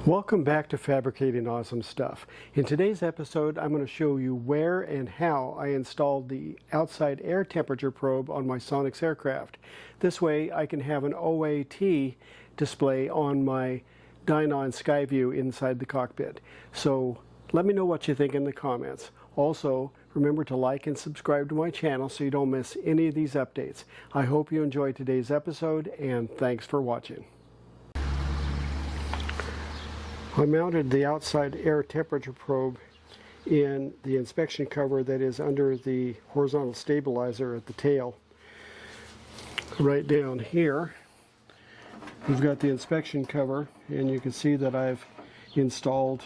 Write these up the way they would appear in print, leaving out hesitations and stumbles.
Welcome back to Fabricating Awesome Stuff. In today's episode, I'm going to show you where and how I installed the outside air temperature probe on my SONEX aircraft. This way I can have an OAT display on my DYNON SKYVIEW inside the cockpit. So let me know what you think in the comments. Also, remember to like and subscribe to my channel so you don't miss any of these updates. I hope you enjoyed today's episode, and thanks for watching. I mounted the outside air temperature probe in the inspection cover that is under the horizontal stabilizer at the tail. Right down here, we've got the inspection cover, and you can see that I've installed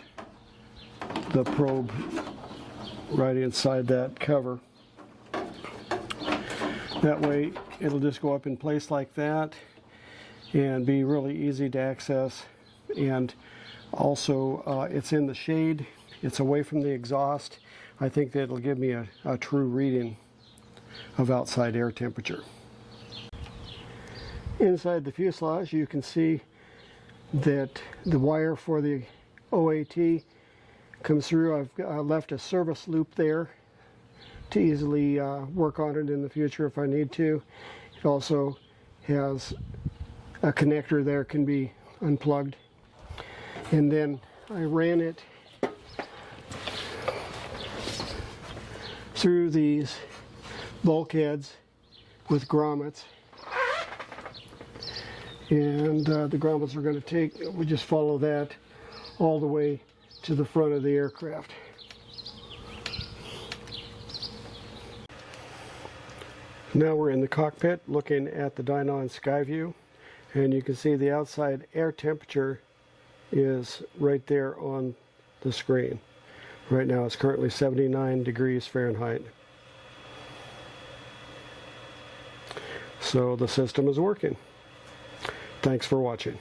the probe right inside that cover. That way it'll just go up in place like that and be really easy to access. And also, it's in the shade, it's away from the exhaust. I think that it'll give me a true reading of outside air temperature. Inside the fuselage, you can see that the wire for the OAT comes through. I've left a service loop there to easily work on it in the future if I need to. It also has a connector there, can be unplugged. And then I ran it through these bulkheads with grommets. And the grommets are going to we just follow that all the way to the front of the aircraft. Now we're in the cockpit looking at the DYNON SKYVIEW, and you can see the outside air temperature is right there on the screen. Right now it's currently 79 degrees Fahrenheit. So the system is working. Thanks for watching.